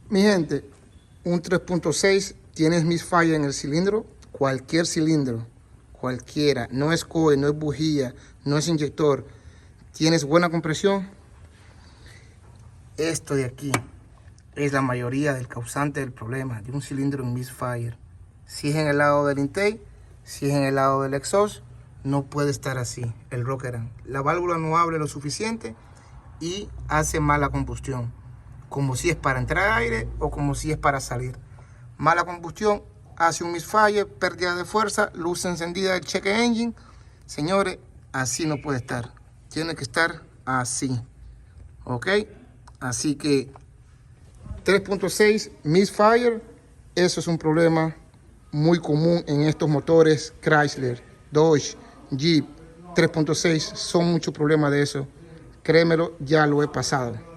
Mi gente, un 3.6 tienes misfire en el cilindro, cualquier cilindro, cualquiera, no es coil, no es bujía, no es inyector, tienes buena compresión. Esto de aquí es la mayoría del causante del problema de un cilindro en misfire. Si es en el lado del intake, si es en el lado del exhaust, no puede estar así el Rockerham. La válvula no abre lo suficiente y hace mala combustión, como si es para entrar aire o como si es para salir. Mala combustión, hace un misfire, pérdida de fuerza, luz encendida del check engine. Señores, así no puede estar. Tiene que estar así. ¿Ok? Así que 3.6 misfire, eso es un problema muy común en estos motores Chrysler, Dodge, Jeep. 3.6 son muchos problemas de eso. Créemelo, ya lo he pasado.